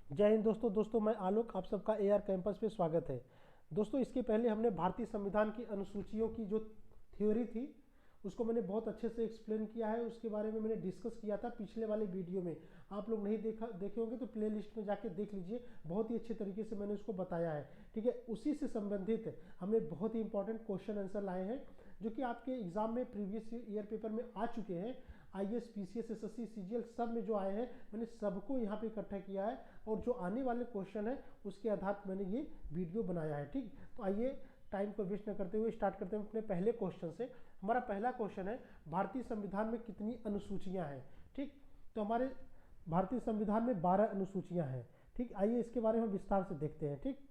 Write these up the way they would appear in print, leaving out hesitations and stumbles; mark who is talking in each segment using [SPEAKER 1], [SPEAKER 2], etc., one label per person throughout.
[SPEAKER 1] जय हिंद दोस्तों मैं आलोक, आप सबका एआर कैंपस पे स्वागत है। दोस्तों इसके पहले हमने भारतीय संविधान की अनुसूचियों की जो थ्योरी थी उसको मैंने बहुत अच्छे से एक्सप्लेन किया है। उसके बारे में मैंने डिस्कस किया था पिछले वाले वीडियो में। आप लोग नहीं देखे होंगे तो प्लेलिस्ट में जाके देख लीजिए, बहुत ही अच्छे तरीके से मैंने उसको बताया है। ठीक है, उसी से संबंधित हमने बहुत ही इंपॉर्टेंट क्वेश्चन आंसर लाए हैं जो कि आपके एग्जाम में प्रीवियस ईयर पेपर में आ चुके हैं। आईएएस, पीसीएस, एसएससी, सीजीएल सब में जो आए हैं मैंने सबको यहाँ पे इकट्ठा किया है और जो आने वाले क्वेश्चन है उसके आधार पर मैंने ये वीडियो बनाया है। ठीक, तो आइए टाइम को वेस्ट न करते हुए स्टार्ट करते हैं अपने पहले क्वेश्चन से। हमारा पहला क्वेश्चन है, भारतीय संविधान में कितनी अनुसूचियां हैं। ठीक, तो हमारे भारतीय संविधान में 12 अनुसूचियां हैं। ठीक, आइए इसके बारे में विस्तार से देखते हैं। ठीक,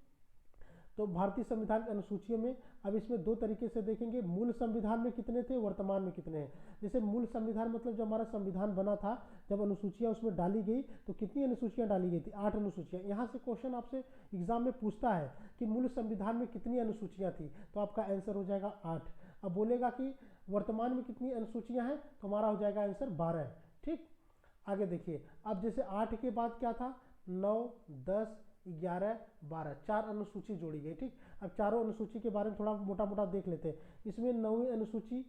[SPEAKER 1] तो भारतीय संविधान की अनुसूचियों में अब इसमें दो तरीके से देखेंगे, मूल संविधान में कितने थे, वर्तमान में कितने हैं। जैसे मूल संविधान मतलब जब हमारा संविधान बना था, जब अनुसूचियां उसमें डाली गई तो कितनी अनुसूचियां डाली गई थी, 8 अनुसूचियां। यहाँ से क्वेश्चन आपसे एग्जाम में पूछता है कि मूल संविधान में कितनी अनुसूचियां थी, तो आपका आंसर हो जाएगा 8। अब बोलेगा कि वर्तमान में कितनी अनुसूचियां हैं, तो हमारा हो जाएगा आंसर 12। ठीक, आगे देखिए, अब जैसे 8 के बाद क्या था, 9, 10, 11, 12, 4 अनुसूची जोड़ी गई। ठीक, अब चारों अनुसूची के बारे में थोड़ा मोटा मोटा देख लेते हैं। इसमें 9वीं अनुसूची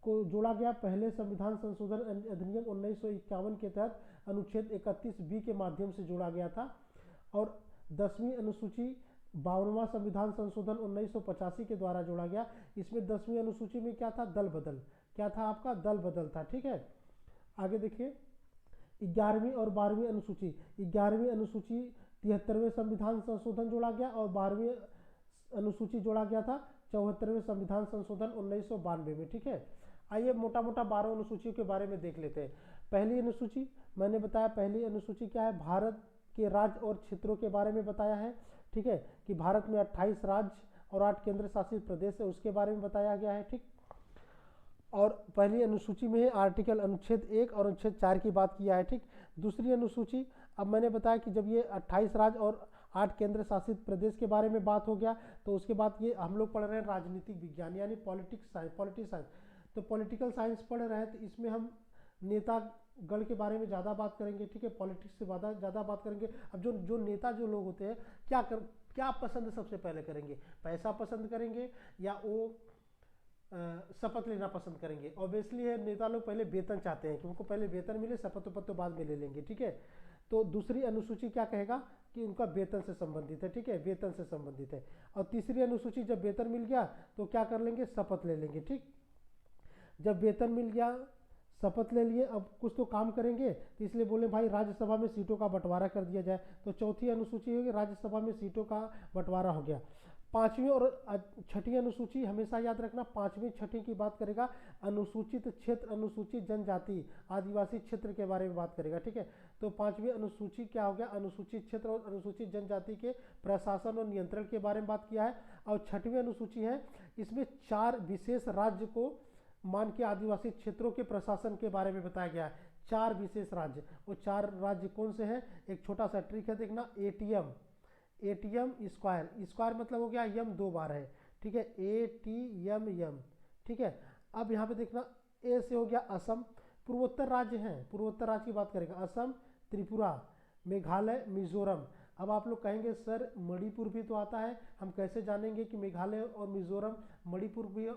[SPEAKER 1] को जोड़ा गया पहले संविधान संशोधन अधिनियम 1951 के तहत अनुच्छेद 31B के माध्यम से जोड़ा गया था। और 10वीं अनुसूची 52वां संविधान संशोधन 1985 के द्वारा जोड़ा गया। इसमें 10वीं अनुसूची में क्या था, दल बदल। क्या था आपका, दल बदल था। ठीक है, आगे देखिए, 11वीं और 12वीं अनुसूची। 11वीं अनुसूची 73वें संविधान संशोधन जोड़ा गया और 12वीं अनुसूची जोड़ा गया था 74वें संविधान संशोधन 1992 में। ठीक है, आइए मोटा मोटा 12 अनुसूचियों के बारे में देख लेते हैं। पहली अनुसूची मैंने बताया, पहली अनुसूची क्या है, भारत के राज्य और क्षेत्रों के बारे में बताया है। ठीक है, कि भारत में 28 राज्य और 8 केंद्र शासित प्रदेश है, उसके बारे में बताया गया है। ठीक, और पहली अनुसूची में आर्टिकल अनुच्छेद 1 और अनुच्छेद 4 की बात किया है। ठीक, दूसरी अनुसूची, अब मैंने बताया कि जब ये 28 राज्य और 8 केंद्र शासित प्रदेश के बारे में बात हो गया तो उसके बाद ये हम लोग पढ़ रहे हैं राजनीतिक विज्ञान यानी पॉलिटिक्स साइंस, तो पॉलिटिकल साइंस पढ़ रहे हैं, तो इसमें हम नेता गण के बारे में ज़्यादा बात करेंगे। ठीक है, पॉलिटिक्स से ज़्यादा बात करेंगे। अब जो जो नेता जो लोग होते हैं क्या पसंद सबसे पहले करेंगे, पैसा पसंद करेंगे या वो शपथ लेना पसंद करेंगे। ऑब्वियसली है, नेता लोग पहले वेतन चाहते हैं कि उनको पहले वेतन मिले, शपथ उपत तो बाद में ले लेंगे। ठीक है, तो दूसरी अनुसूची क्या कहेगा कि उनका वेतन से संबंधित है। ठीक है, वेतन से संबंधित है। और तीसरी अनुसूची, जब वेतन मिल गया तो क्या कर लेंगे, शपथ ले लेंगे। ठीक, जब वेतन मिल गया, शपथ ले लिए, अब कुछ तो काम करेंगे, तो इसलिए बोले भाई राज्यसभा में सीटों का बंटवारा कर दिया जाए। तो चौथी अनुसूची होगी, राज्यसभा में सीटों का बंटवारा हो गया। पांचवी और छठी अनुसूची हमेशा याद रखना, पांचवी छठी की बात करेगा अनुसूचित क्षेत्र, अनुसूचित जनजाति, आदिवासी क्षेत्र के बारे में बात करेगा। ठीक है, तो पांचवी अनुसूची क्या हो गया, अनुसूचित क्षेत्र और अनुसूचित जनजाति के प्रशासन और नियंत्रण के बारे में बात किया है। और छठवीं अनुसूची है, इसमें 4 विशेष राज्य को मान के आदिवासी क्षेत्रों के प्रशासन के बारे में बताया गया है। 4 विशेष राज्य, वो 4 राज्य कौन से हैं, एक छोटा सा ट्रिक है देखना, एटीएम, एटीएम स्क्वायर, स्क्वायर मतलब हो गया यम 2 बार है। ठीक है, एटीएम यम। ठीक है, अब यहाँ पे देखना, ए से हो गया असम, पूर्वोत्तर राज्य हैं, पूर्वोत्तर राज्य की बात करेगा, असम, त्रिपुरा, मेघालय, मिजोरम। अब आप लोग कहेंगे सर मणिपुर भी तो आता है, हम कैसे जानेंगे कि मेघालय और मिजोरम, मणिपुर भी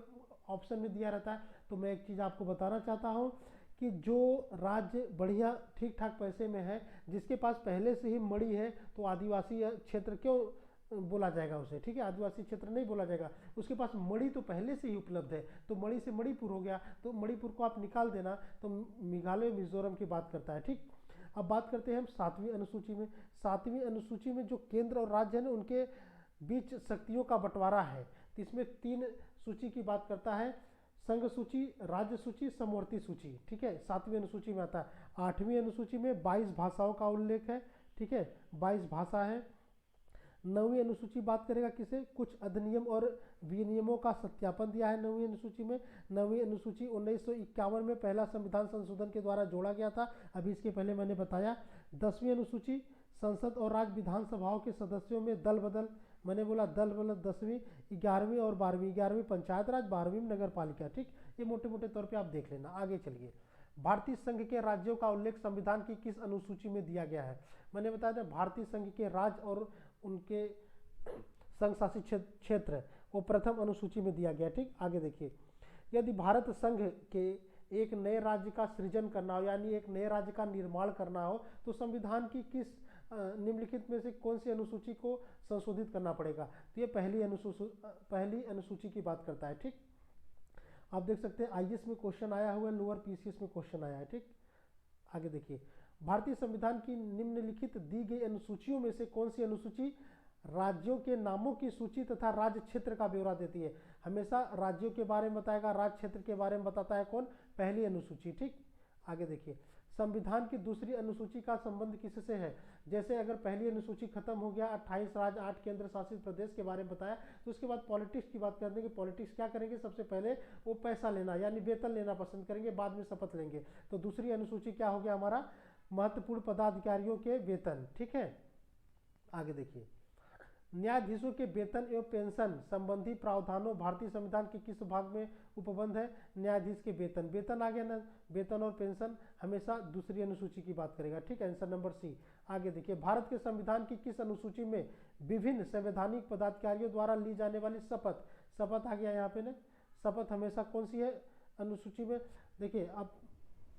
[SPEAKER 1] ऑप्शन में दिया रहता है। तो मैं एक चीज़ आपको बताना चाहता हूँ कि जो राज्य बढ़िया ठीक ठाक पैसे में है, जिसके पास पहले से ही मणि है, तो आदिवासी क्षेत्र क्यों बोला जाएगा उसे। ठीक है, आदिवासी क्षेत्र नहीं बोला जाएगा, उसके पास मणि तो पहले से ही उपलब्ध है, तो मणि से मणिपुर हो गया, तो मणिपुर को आप निकाल देना तो मेघालय मिजोरम की बात करता है। ठीक, अब बात करते हैं हम 7वीं अनुसूची में। 7वीं अनुसूची में जो केंद्र और राज्य है ना, उनके बीच शक्तियों का बंटवारा है। तो इसमें 3 सूची की बात करता है, संघ सूची, राज्य सूची, समवर्ती सूची। ठीक है, 7वीं अनुसूची में आता है। 8वीं अनुसूची में 22 भाषाओं का उल्लेख है। ठीक है, 22 भाषा है। 9वीं अनुसूची बात करेगा किसे, कुछ अधिनियम और विनियमों का सत्यापन दिया है 9वीं अनुसूची में। 9वीं अनुसूची 1951 में पहला संविधान संशोधन के द्वारा जोड़ा गया था, अभी इसके पहले मैंने बताया। 10वीं अनुसूची, संसद और राज्य विधानसभाओं के सदस्यों में दल बदल, मैंने बोला दल बदल 10वीं। 11वीं और 12वीं, 11वीं पंचायत राज, 12वीं नगर पालिका। ठीक, ये मोटे मोटे तौर पे आप देख लेना। आगे चलिए, भारतीय संघ के राज्यों का उल्लेख संविधान की किस अनुसूची में दिया गया है? मैंने बताया था भारतीय संघ के राज्य और उनके संघ शासित क्षेत्र वो प्रथम अनुसूची में दिया गया। ठीक, आगे देखिए, यदि भारत संघ के एक नए राज्य का सृजन करना हो, यानी एक नए राज्य का निर्माण करना हो, तो संविधान की किस निम्नलिखित में से कौन सी अनुसूची को संशोधित करना पड़ेगा? तो ये पहली अनुसूची की बात करता है। ठीक, आप देख सकते हैं आईएएस में क्वेश्चन आया हुआ है, लोअर पीसीएस में क्वेश्चन आया है। ठीक, आगे देखिए, भारतीय संविधान की निम्नलिखित दी गई अनुसूचियों में से कौन सी अनुसूची राज्यों के नामों की सूची तथा राज्य क्षेत्र का ब्यौरा देती है? हमेशा राज्यों के बारे में बताएगा, राज्य क्षेत्र के बारे में बताता है कौन? पहली अनुसूची। ठीक, आगे देखिए, संविधान की दूसरी अनुसूची का संबंध किससे है? जैसे अगर पहली अनुसूची खत्म हो गया, 28 राज्य 8 केंद्र शासित प्रदेश के बारे में बताया, तो उसके बाद पॉलिटिक्स की बात करते हैं कि पॉलिटिक्स क्या करेंगे? सबसे पहले वो पैसा लेना यानी वेतन लेना पसंद करेंगे, बाद में शपथ लेंगे। तो दूसरी अनुसूची क्या हो गया हमारा? महत्वपूर्ण पदाधिकारियों के वेतन। ठीक है, आगे देखिए, न्यायाधीशों के वेतन एवं पेंशन संबंधी प्रावधानों भारतीय संविधान के किस भाग में उपबंध है? न्यायाधीश के वेतन। वेतन आ गया ना, वेतन और पेंशन हमेशा दूसरी अनुसूची की बात करेगा। ठीक, आंसर नंबर सी। आगे देखिए, भारत के संविधान की किस अनुसूची में विभिन्न संवैधानिक पदाधिकारियों द्वारा ली जाने वाली शपथ, शपथ आ गया यहाँ पे ना, शपथ हमेशा कौन सी है अनुसूची में? देखिए, अब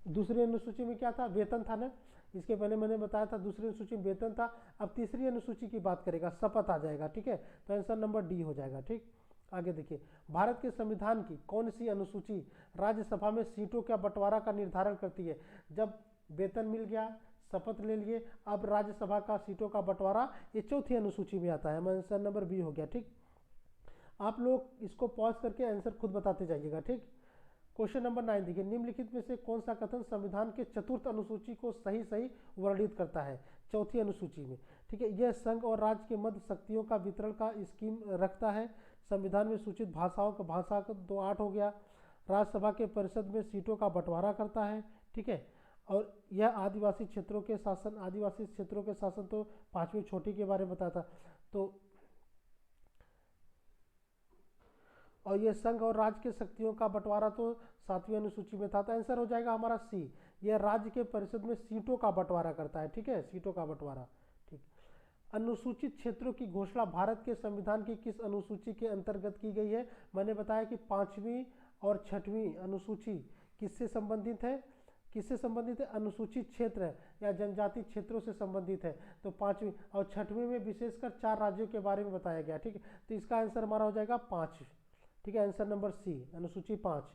[SPEAKER 1] दूसरी अनुसूची में क्या था? वेतन था ना, इसके पहले मैंने बताया था दूसरी अनुसूची में वेतन था। अब तीसरी अनुसूची की बात करेगा, शपथ आ जाएगा। ठीक है, तो आंसर नंबर डी हो जाएगा। ठीक, आगे देखिए, भारत के संविधान की कौन सी अनुसूची राज्यसभा में सीटों का बंटवारा का निर्धारण करती है? जब वेतन मिल गया, शपथ ले लिए, अब राज्यसभा का सीटों का बंटवारा ये चौथी अनुसूची में आता है। आंसर नंबर बी हो गया। ठीक, आप लोग इसको पॉज करके आंसर खुद बताते जाइएगा। ठीक, क्वेश्चन नंबर 9 देखिए, निम्नलिखित में से कौन सा कथन संविधान के चतुर्थ अनुसूची को सही सही वर्णित करता है? चौथी अनुसूची में। ठीक है, यह संघ और राज्य के मध्य शक्तियों का वितरण का स्कीम रखता है। संविधान में सूचित भाषाओं का भाषा का 2:8 हो गया। राज्यसभा के परिषद में सीटों का बंटवारा करता है। ठीक है, और यह आदिवासी क्षेत्रों के शासन तो 5वीं छोटी के बारे में बताता। तो और ये संघ और राज्य के शक्तियों का बंटवारा तो 7वीं अनुसूची में था। तो आंसर हो जाएगा हमारा सी, यह राज्य के परिषद में सीटों का बंटवारा करता है। ठीक है, सीटों का बंटवारा। ठीक, अनुसूचित क्षेत्रों की घोषणा भारत के संविधान की किस अनुसूची के अंतर्गत की गई है? मैंने बताया कि 5वीं और 6वीं अनुसूची किससे संबंधित है? किससे संबंधित है? अनुसूचित क्षेत्र या जनजाति क्षेत्रों से संबंधित है। तो 5वीं और 6वीं में विशेषकर 4 राज्यों के बारे में बताया गया। ठीक है, तो इसका आंसर हमारा हो जाएगा 5। ठीक है, आंसर नंबर सी, अनुसूची 5।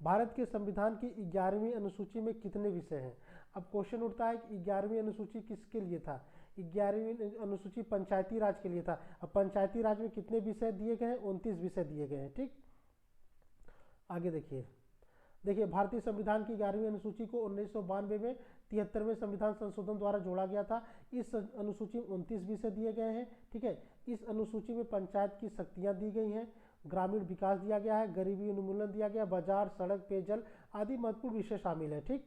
[SPEAKER 1] भारत के संविधान की 11वीं अनुसूची में कितने विषय हैं? अब क्वेश्चन उठता है कि 11वीं अनुसूची किसके लिए था? 11वीं अनुसूची पंचायती राज के लिए था। अब पंचायती राज में कितने विषय दिए गए हैं? 29 विषय दिए गए हैं। ठीक, आगे देखिए, भारतीय संविधान की 11वीं अनुसूची को 1992 में 73वें संविधान संशोधन द्वारा जोड़ा गया था। इस अनुसूची में 29 विषय दिए गए हैं। ठीक है, इस अनुसूची में पंचायत की शक्तियां दी गई हैं, ग्रामीण विकास दिया गया है, गरीबी उन्मूलन दिया गया, बाजार, सड़क, पेयजल आदि महत्वपूर्ण विषय शामिल है। ठीक,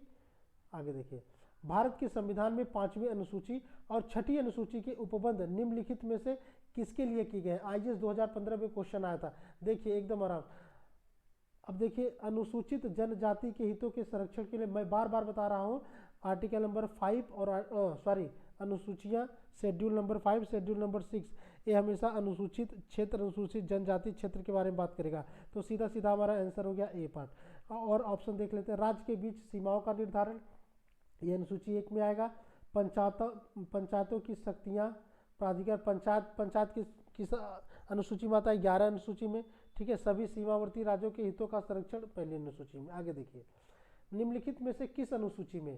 [SPEAKER 1] आगे देखिए, भारत के संविधान में 5वीं अनुसूची और 6ठी अनुसूची के उपबंध निम्नलिखित में से किसके लिए की गए? आईएएस 2015 में क्वेश्चन आया था। देखिए एकदम आराम। अब देखिए, अनुसूचित जनजाति के हितों के संरक्षण के लिए मैं बार बार बता रहा हूँ, आर्टिकल नंबर 5 और अनुसूचियाँ, शेड्यूल नंबर 5, शेड्यूल नंबर 6, ये हमेशा अनुसूचित क्षेत्र, अनुसूचित जनजाति क्षेत्र के बारे में बात करेगा। तो सीधा सीधा हमारा आंसर हो गया ए पार्ट। और ऑप्शन देख लेते हैं, राज्य के बीच सीमाओं का निर्धारण, ये अनुसूची 1 में आएगा। पंचायतों की शक्तियाँ, प्राधिकार, पंचायत किस अनुसूची में आता है? 11 अनुसूची में। ठीक है, सभी सीमावर्ती राज्यों के हितों का संरक्षण पहली अनुसूची में। आगे देखिए, निम्नलिखित में से किस अनुसूची में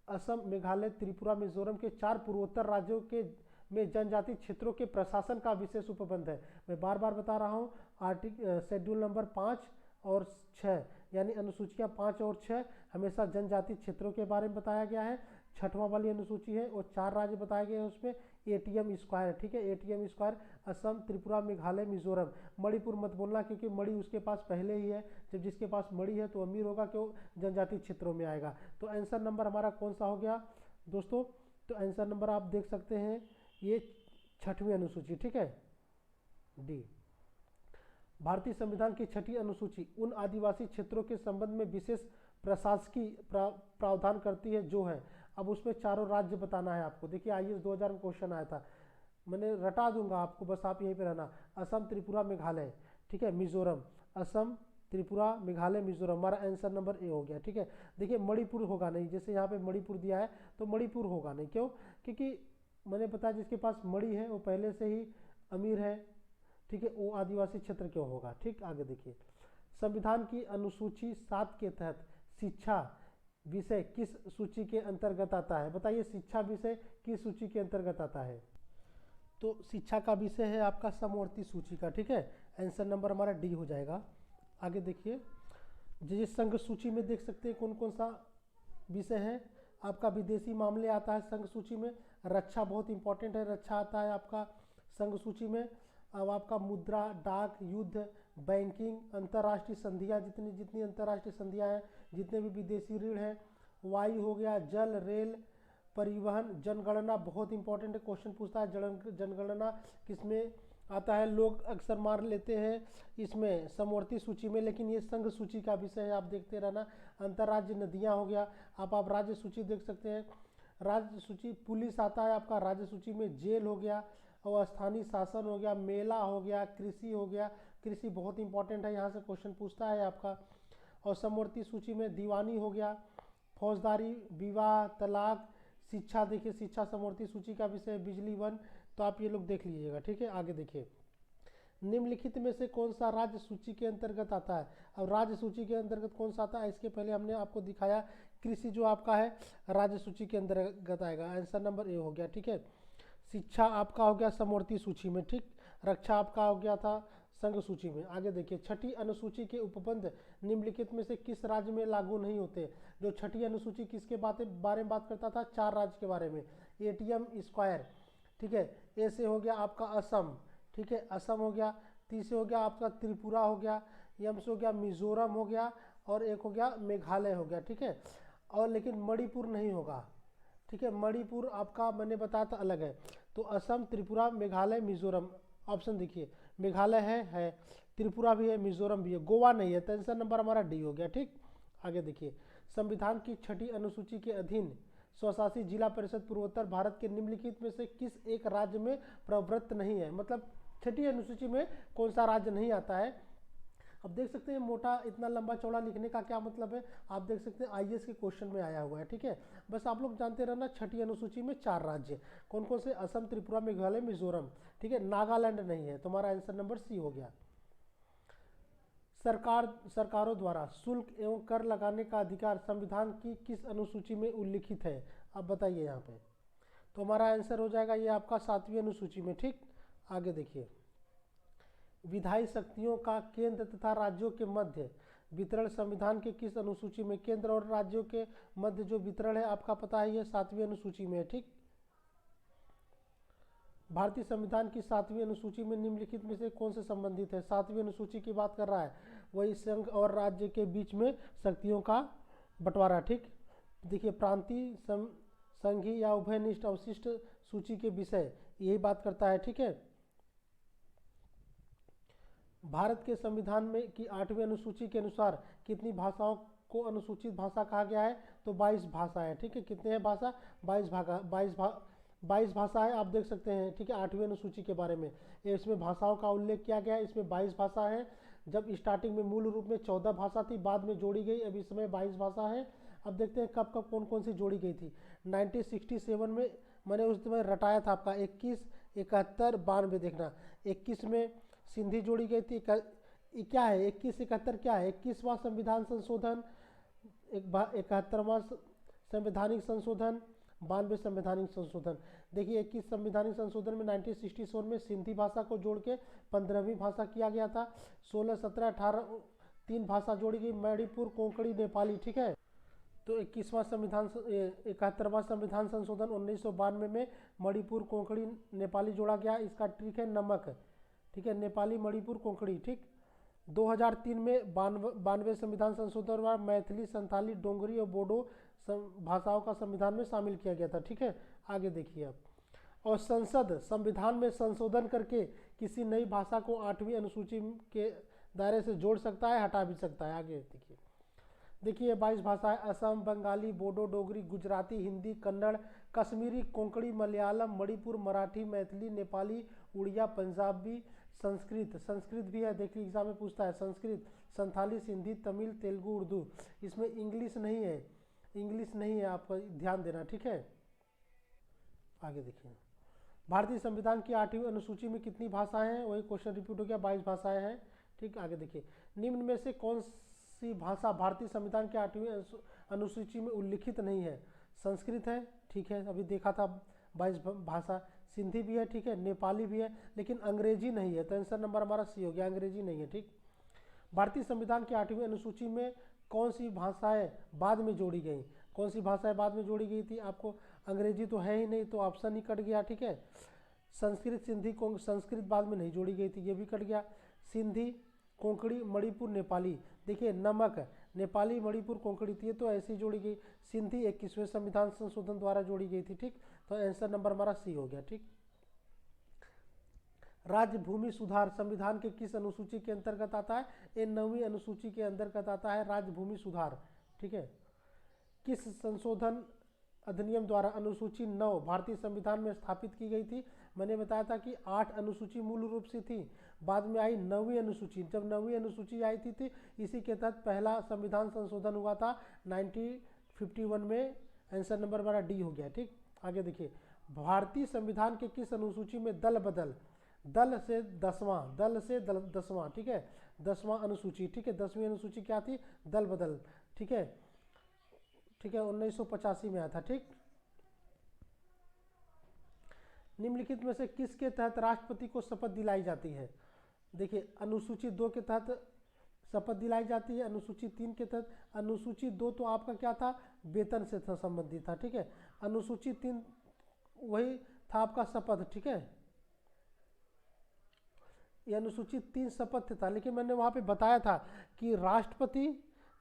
[SPEAKER 1] असम, मेघालय, त्रिपुरा, मिजोरम के 4 पूर्वोत्तर राज्यों के में जनजाति क्षेत्रों के प्रशासन का विशेष उपबंध है? मैं बार बार बता रहा हूँ, शेड्यूल नंबर 5 और 6 यानी अनुसूचियाँ 5 और 6 हमेशा जनजाति क्षेत्रों के बारे में बताया गया है। 6वां वाली अनुसूची है और 4 राज्य बताए गए हैं उसमें, एटीएम स्क्वायर। ठीक है, एटीएम स्क्वायर असम, त्रिपुरा, मेघालय, मिजोरम। मणिपुर मत बोलना क्योंकि मणि उसके पास पहले ही है। जब जिसके पास मणि है तो अमीर होगा, क्यों? जनजाति क्षेत्रों में आएगा। तो आंसर नंबर हमारा कौन सा हो गया दोस्तों? तो आंसर नंबर आप देख सकते हैं, ये 6वीं अनुसूची। ठीक है, डी। भारतीय संविधान की 6ठी अनुसूची उन आदिवासी क्षेत्रों के संबंध में विशेष प्रशासकीय प्रावधान करती है जो है। अब उसमें चारों राज्य बताना है आपको। देखिए IAS 2000 में क्वेश्चन आया था, मैंने रटा दूंगा आपको, बस आप यहीं पे रहना। असम, त्रिपुरा, मेघालय, ठीक है, मिजोरम। असम, त्रिपुरा, मेघालय, मिजोरम, हमारा आंसर नंबर ए हो गया। ठीक है, देखिए मणिपुर होगा नहीं, जैसे यहाँ पे मणिपुर दिया है तो मणिपुर होगा नहीं। क्यों? क्योंकि मैंने बताया जिसके पास मणि है वो पहले से ही अमीर है। ठीक है, वो आदिवासी क्षेत्र क्यों होगा। ठीक, आगे देखिए। संविधान की अनुसूची 7 के तहत शिक्षा विषय किस सूची के अंतर्गत आता है? बताइए, शिक्षा विषय किस सूची के अंतर्गत आता है? तो शिक्षा का विषय है आपका समवर्ती सूची का। ठीक है, आंसर नंबर हमारा डी हो जाएगा। आगे देखिए, जिस संघ सूची में देख सकते हैं कौन कौन सा विषय है आपका। विदेशी मामले आता है संघ सूची में। रक्षा बहुत इंपॉर्टेंट है, रक्षा आता है आपका संघ सूची में। अब आपका मुद्रा, डाक, युद्ध, बैंकिंग, अंतर्राष्ट्रीय संधियाँ, जितनी जितनी अंतर्राष्ट्रीय संधियाँ हैं, जितने भी विदेशी ऋण हैं, वायु हो गया, जल, रेल, परिवहन, जनगणना बहुत इंपॉर्टेंट है, क्वेश्चन पूछता है जनगणना किसमें आता है। लोग अक्सर मार लेते हैं इसमें समवर्ती सूची में, लेकिन ये संघ सूची का विषय है, आप देखते रहना। अंतर्राज्य नदियाँ हो गया, आप राज्य सूची देख सकते हैं। राज्य सूची, पुलिस आता है आपका राज्य सूची में। जेल हो गया, और स्थानीय शासन हो गया, मेला हो गया, कृषि हो गया। कृषि बहुत इंपॉर्टेंट है, यहाँ से क्वेश्चन पूछता है आपका। और समवर्ती सूची में दीवानी हो गया, फौजदारी, विवाह, तलाक, शिक्षा। देखिए शिक्षा समवर्ती सूची का विषय, बिजली, वन, तो आप ये लोग देख लीजिएगा। ठीक है, आगे देखिए। निम्नलिखित में से कौन सा राज्य सूची के अंतर्गत आता है? अब राज्य सूची के अंतर्गत कौन सा आता है, इसके पहले हमने आपको दिखाया। कृषि जो आपका है राज्य सूची के अंतर्गत आएगा, आंसर नंबर ए हो गया। ठीक है, शिक्षा आपका हो गया समवर्ती सूची में। ठीक, रक्षा आपका हो गया था संघ सूची में। आगे देखिए, छठी अनुसूची के उपबंध निम्नलिखित में से किस राज्य में लागू नहीं होते? जो छठी अनुसूची किसके बारे में बात करता था? 4 राज्य के बारे में। एटीएम स्क्वायर, ठीक है। ए से हो गया आपका असम, ठीक है, असम हो गया। टी से हो गया आपका त्रिपुरा हो गया। एम से हो गया मिजोरम हो गया, और एक हो गया मेघालय हो गया। ठीक है, और लेकिन मणिपुर नहीं होगा। ठीक है, मणिपुर आपका मैंने बताया था अलग है। तो असम, त्रिपुरा, मेघालय, मिजोरम। ऑप्शन देखिए, मेघालय है, त्रिपुरा भी है, मिजोरम भी है, गोवा नहीं है। तो आंसर नंबर हमारा डी हो गया। ठीक, आगे देखिए। संविधान की छठी अनुसूची के अधीन स्वशासी जिला परिषद पूर्वोत्तर भारत के निम्नलिखित में से किस एक राज्य में प्रवृत्त नहीं है? मतलब छठी अनुसूची में कौन सा राज्य नहीं आता है? अब देख सकते हैं मोटा इतना लंबा चौड़ा लिखने का क्या मतलब है, आप देख सकते हैं IAS के क्वेश्चन में आया हुआ है। ठीक है, बस आप लोग जानते रहना, छठी अनुसूची में 4 राज्य कौन कौन से? असम, त्रिपुरा, मेघालय, मिजोरम। ठीक है, नागालैंड नहीं है। तुम्हारा आंसर नंबर सी हो गया। सरकारों द्वारा शुल्क एवं कर लगाने का अधिकार संविधान की किस अनुसूची में उल्लिखित है? अब बताइए यहाँ पे। तो हमारा आंसर हो जाएगा ये आपका 7वीं अनुसूची में। ठीक, आगे देखिए। विधायी शक्तियों का केंद्र तथा राज्यों के मध्य वितरण संविधान के किस अनुसूची में? केंद्र और राज्यों के मध्य जो वितरण है आपका पता है, ये 7वीं अनुसूची में है। ठीक, भारतीय संविधान की 7वीं अनुसूची में निम्नलिखित में से कौन से संबंधित है? 7वीं अनुसूची की बात कर रहा है, वही संघ और राज्य के बीच में शक्तियों का बंटवारा। ठीक, देखिए प्रांतीय, संघीय या उभयनिष्ठ अवशिष्ट सूची के विषय यही बात करता है। ठीक है, भारत के संविधान में की 8वीं अनुसूची के अनुसार कितनी भाषाओं को अनुसूचित भाषा कहा गया है? तो 22 भाषा है। ठीक है, कितने हैं भाषा? 22 भाषा है, आप देख सकते हैं। ठीक है, 8वीं अनुसूची के बारे में इसमें भाषाओं का उल्लेख किया गया है। इसमें 22 भाषा है। जब स्टार्टिंग में मूल रूप में 14 भाषा थी, बाद में जोड़ी गई, अब इस समय 22 भाषा है। अब देखते हैं कब कब कौन कौन सी जोड़ी गई थी। 1967 में मैंने उस समय रटाया था आपका 21, 71, 92 देखना। 21 में सिंधी जोड़ी गई थी। क्या है 21, 71 क्या है? 21वां संविधान संशोधन, 71वां संवैधानिक संशोधन, 92 संवैधानिक संशोधन। देखिए 21 संवैधानिक संशोधन में 1967 में सिंधी भाषा को जोड़ के 15वीं भाषा किया गया था। 16, 17, 18 3 भाषा जोड़ी गई, मणिपुर, कोंकणी, नेपाली। ठीक है, तो 71वां संविधान संशोधन 1992 में मणिपुर, कोंकणी, नेपाली जोड़ा गया। इसका ट्रिक है नमक। ठीक है, नेपाली, मणिपुर, कोंकणी। ठीक, 2003 में 92 संविधान संशोधन में मैथिली, संथाली, डोंगरी और बोडो भाषाओं का संविधान में शामिल किया गया था। ठीक है, आगे देखिए अब। और संसद संविधान में संशोधन करके किसी नई भाषा को 8वीं अनुसूची के दायरे से जोड़ सकता है, हटा भी सकता है। आगे देखिए। देखिए 22 भाषाएं, असम, बंगाली, बोडो, डोगरी, गुजराती, हिंदी, कन्नड़, कश्मीरी, कोंकणी, मलयालम, मणिपुर, मराठी, मैथिली, नेपाली, उड़िया, पंजाबी, संस्कृत, संस्कृत भी है, देखिए एग्जाम में पूछता है संस्कृत, संथाली, सिंधी, तमिल, तेलुगु, उर्दू। इसमें इंग्लिश नहीं है, इंग्लिश नहीं है, आपको ध्यान देना, ठीक है। आगे देखिए, भारतीय संविधान की 8वीं अनुसूची में कितनी भाषाएं हैं, वही क्वेश्चन रिपीट हो गया, 22 भाषाएं हैं, ठीक। आगे देखिए, निम्न में से कौन सी भाषा भारतीय संविधान की 8वीं अनुसूची में उल्लिखित नहीं है। संस्कृत है, ठीक है, अभी देखा था 22 भाषा। सिंधी भी है, ठीक है, नेपाली भी है, लेकिन अंग्रेजी नहीं है, तो आंसर नंबर हमारा सी हो गया, अंग्रेजी नहीं है, ठीक। भारतीय संविधान की 8वीं अनुसूची में कौन सी भाषाएं बाद में जोड़ी गई, कौन सी भाषाएं बाद में जोड़ी गई थी, आपको अंग्रेजी तो है ही नहीं, तो ऑप्शन ही कट गया, ठीक है। संस्कृत, सिंधी, संस्कृत बाद में नहीं जोड़ी गई थी, ये भी कट गया। सिंधी, कोंकणी, मणिपुर, नेपाली, देखिए नमक, नेपाली, मणिपुर, कोंकणी थी, तो ऐसी जोड़ी गई। सिंधी 21वें संविधान संशोधन द्वारा जोड़ी गई थी, ठीक, तो आंसर नंबर हमारा सी हो गया, ठीक। राज्य भूमि सुधार संविधान के किस अनुसूची के अंतर्गत आता है, ये 9वीं अनुसूची के अंतर्गत आता है राज्य भूमि सुधार, ठीक है। किस संशोधन अधिनियम द्वारा अनुसूची 9 भारतीय संविधान में स्थापित की गई थी। मैंने बताया था कि 8 अनुसूची मूल रूप से थी, बाद में आई 9वीं अनुसूची। जब 9वीं अनुसूची आई थी इसी के तहत पहला संविधान संशोधन हुआ था 1951 में, आंसर नंबर हमारा डी हो गया, ठीक। आगे देखिए, भारतीय संविधान के किस अनुसूची में दल बदल, दल से 10वां, ठीक है, 10वां अनुसूची, ठीक है, 10वीं अनुसूची क्या थी, दल बदल, ठीक है, ठीक है, 1985 में आया था, ठीक। निम्नलिखित में से किसके तहत राष्ट्रपति को शपथ दिलाई जाती है। देखिए अनुसूची 2 के तहत शपथ दिलाई जाती है, अनुसूची 3 के तहत। अनुसूची 2 तो आपका क्या था, वेतन से था, संबंधित था, ठीक है। अनुसूची 3 वही था आपका शपथ, ठीक है, ये अनुसूची 3 शपथ था, लेकिन मैंने वहाँ पे बताया था कि राष्ट्रपति,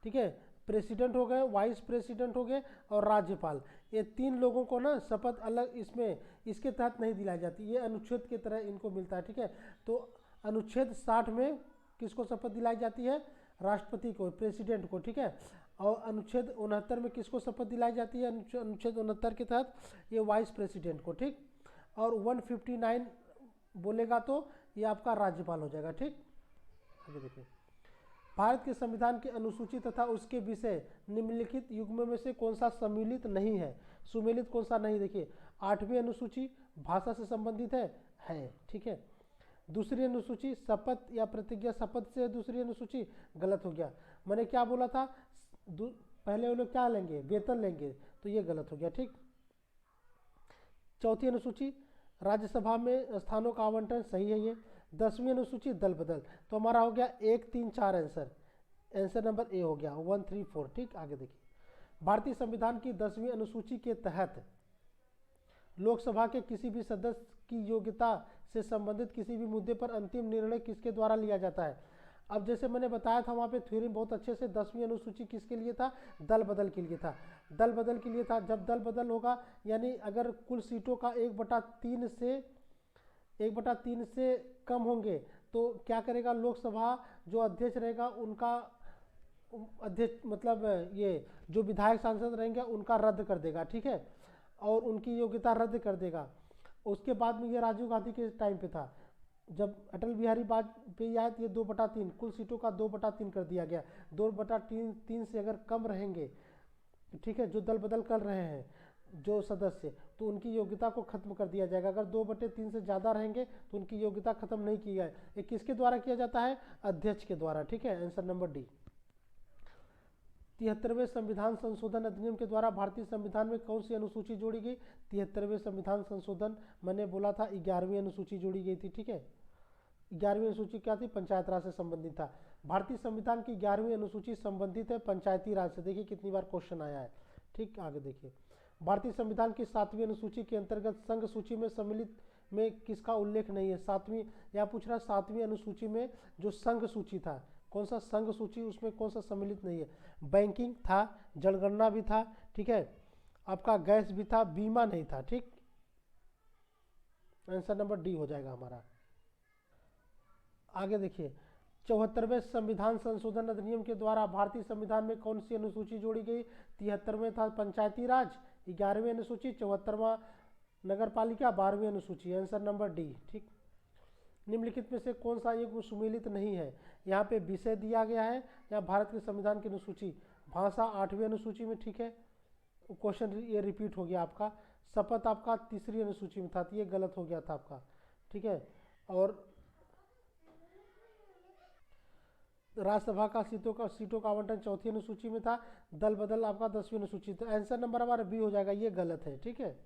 [SPEAKER 1] ठीक है, प्रेसिडेंट हो गए, वाइस प्रेसिडेंट हो गए और राज्यपाल, ये 3 लोगों को ना शपथ अलग इसमें इसके तहत नहीं दिलाई जाती, ये अनुच्छेद की तरह इनको मिलता है, ठीक है। तो अनुच्छेद 60 में किसको शपथ दिलाई जाती है, राष्ट्रपति को, प्रेसिडेंट को, ठीक है। और अनुच्छेद 69 में किसको शपथ दिलाई जाती है, अनुच्छेद 69 के तहत ये वाइस प्रेसिडेंट को, ठीक। और 159 बोलेगा तो ये आपका राज्यपाल हो जाएगा, ठीक। आगे देखिए, भारत के संविधान की अनुसूची तथा उसके विषय निम्नलिखित युग्म में से कौन सा सम्मिलित नहीं है, सुमेलित कौन सा नहीं। देखिए 8वीं अनुसूची भाषा से संबंधित है, ठीक है। दूसरी अनुसूची शपथ या प्रतिज्ञा, शपथ से दूसरी अनुसूची, गलत हो गया। मैंने क्या बोला था, पहले वो लोग क्या लेंगे, वेतन लेंगे, तो ये गलत हो गया, ठीक। चौथी अनुसूची राज्यसभा में स्थानों का आवंटन, सही है ये। 10वीं अनुसूची दल बदल, तो हमारा हो गया 1, 3, 4 आंसर, आंसर नंबर ए हो गया 1, 3, 4, ठीक। आगे देखिए, भारतीय संविधान की 10वीं अनुसूची के तहत लोकसभा के किसी भी सदस्य की योग्यता से संबंधित किसी भी मुद्दे पर अंतिम निर्णय किसके द्वारा लिया जाता है। अब जैसे मैंने बताया था वहाँ पे थ्योरी बहुत अच्छे से, 10वीं अनुसूची किसके लिए था, दल बदल के लिए था, दल बदल के लिए था। जब दल बदल होगा यानी अगर कुल सीटों का 1/3 से कम होंगे तो क्या करेगा, लोकसभा जो अध्यक्ष रहेगा उनका अध्यक्ष मतलब ये जो विधायक सांसद रहेंगे उनका रद्द कर देगा, ठीक है, और उनकी योग्यता रद्द कर देगा। उसके बाद में ये राजीव गांधी के टाइम पे था, जब अटल बिहारी वाजपेयी आए तो ये 2/3 कुल सीटों का 2/3 कर दिया गया। 2/3 से अगर कम रहेंगे, ठीक है, जो दल बदल कर रहे हैं जो सदस्य, तो उनकी योग्यता को खत्म कर दिया जाएगा। अगर 2/3 से ज़्यादा रहेंगे तो उनकी योग्यता खत्म नहीं की जाए। ये किसके द्वारा किया जाता है, अध्यक्ष के द्वारा, ठीक है, आंसर नंबर डी। 73वें संविधान संशोधन अधिनियम के द्वारा भारतीय संविधान में कौन सी अनुसूची जोड़ी गई। 73वें संविधान संशोधन मैंने बोला था 11वीं अनुसूची जोड़ी गई थी, ठीक है। 11वीं अनुसूची क्या थी, पंचायत राज से संबंधित था। भारतीय संविधान की 11वीं अनुसूची संबंधित है पंचायती राज से, देखिए कितनी बार क्वेश्चन आया है, ठीक। आगे देखिए, भारतीय संविधान की 7वीं अनुसूची के अंतर्गत संघ सूची में सम्मिलित में किसका उल्लेख नहीं है। 7वीं यहाँ पूछ रहा है, 7वीं अनुसूची में जो संघ सूची था, कौन सा संघ सूची, उसमें कौन सा सम्मिलित नहीं है। बैंकिंग था, जनगणना भी था, ठीक है, आपका गैस भी था, बीमा नहीं था, ठीक। आंसर नंबर डी हो जाएगा हमारा। आगे देखिए, 74वें संविधान संशोधन अधिनियम के द्वारा भारतीय संविधान में कौन सी अनुसूची जोड़ी गई? 73वें था पंचायती राज, 11वीं अनुसूची, 74वां नगर पालिका, 12वीं अनुसूची। Answer number D. ठीक, निम्नलिखित में से कौन सा एक सुमेलित नहीं है? यहाँ पे विषय दिया गया है या भारत के संविधान की अनुसूची। भाषा 8वीं अनुसूची में, ठीक है, क्वेश्चन ये रिपीट हो गया आपका। शपथ आपका 3री अनुसूची में था, तो ये गलत हो गया था आपका, ठीक है। और राज्यसभा का सीटों का आवंटन 4थी अनुसूची में था, दल बदल आपका 10वीं अनुसूची। तो आंसर नंबर हमारा बी हो जाएगा, ये गलत है, ठीक है।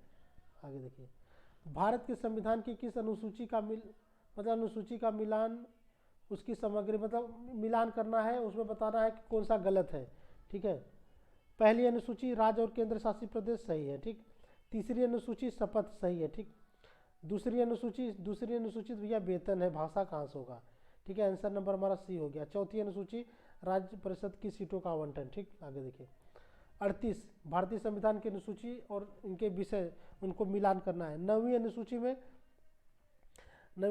[SPEAKER 1] आगे देखिए, भारत के संविधान की किस अनुसूची का मतलब अनुसूची का मिलान, उसकी सामग्री मतलब मिलान करना है, उसमें बताना है कि कौन सा गलत है, ठीक है। पहली अनुसूची राज्य और केंद्र शासित प्रदेश सही है, ठीक। तीसरी अनुसूची शपथ सही है, ठीक। दूसरी अनुसूची भैया वेतन है, भाषा कहाँ से होगा, ठीक है। आंसर नंबर हमारा सी हो गया। चौथी अनुसूची राज्य परिषद की सीटों का आवंटन, ठीक। आगे देखिए 38 भारतीय संविधान की अनुसूची और इनके विषय उनको मिलान करना है। 9वीं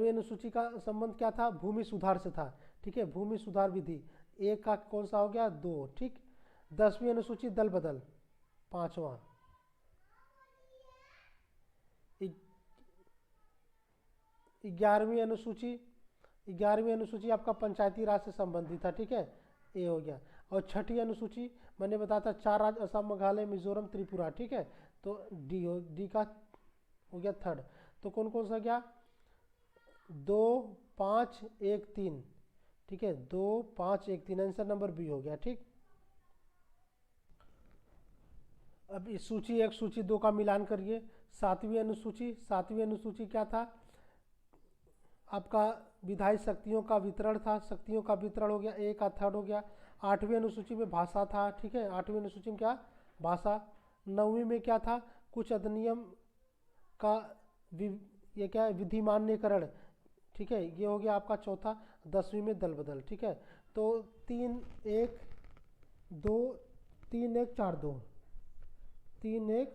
[SPEAKER 1] अनुसूची का संबंध क्या था? भूमि सुधार से था, ठीक है। भूमि सुधार विधि एक का कौन सा हो गया? 2, ठीक। 10वीं अनुसूची दल बदल 5वां। 11वीं अनुसूची आपका पंचायती राज से संबंधित था, ठीक है, ए हो गया। और 6ठी अनुसूची मैंने बताया था 4 राज्य असम, मेघालय, मिजोरम, त्रिपुरा, ठीक है। तो डी का हो गया 3rd। तो कौन कौन सा गया? 2, 5, 1, 3, ठीक है। 2, 5, 1, 3 आंसर नंबर बी हो गया, ठीक। अब इस सूची 1 सूची 2 का मिलान करिए। 7वीं अनुसूची क्या था? आपका विधायी शक्तियों का वितरण था, शक्तियों का वितरण हो गया, ए का 3rd हो गया। 8वीं अनुसूची में भाषा था, ठीक है। 8वीं अनुसूची में क्या? भाषा। 9वीं में क्या था? कुछ अधिनियम का ये क्या है? विधिमान्यकरण, ठीक है, ये हो गया आपका 4था। 10वीं में दल बदल, ठीक है। तो 3, 1, 2, 3, 1, 4, 2, 3, 1,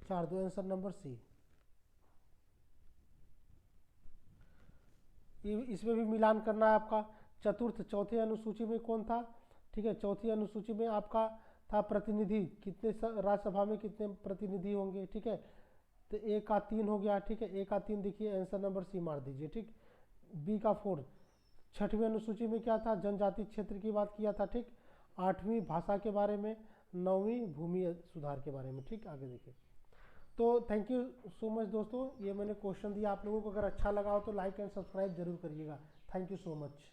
[SPEAKER 1] 4, 2 आंसर नंबर सी। इसमें भी मिलान करना है आपका। चौथी अनुसूची में कौन था? ठीक है, चौथी अनुसूची में आपका था प्रतिनिधि, कितने राज्यसभा में कितने प्रतिनिधि होंगे, ठीक है। तो ए का 3 हो गया, ठीक है। ए का 3 देखिए, आंसर नंबर सी मार दीजिए, ठीक। बी का 4। 6वीं अनुसूची में क्या था? जनजाति क्षेत्र की बात किया था, ठीक। 8वीं भाषा के बारे में, 9वीं भूमि सुधार के बारे में, ठीक। आगे देखिए। तो थैंक यू सो मच दोस्तों, ये मैंने क्वेश्चन दिया आप लोगों को। अगर अच्छा लगा हो तो लाइक एंड सब्सक्राइब जरूर करिएगा। Thank you so much.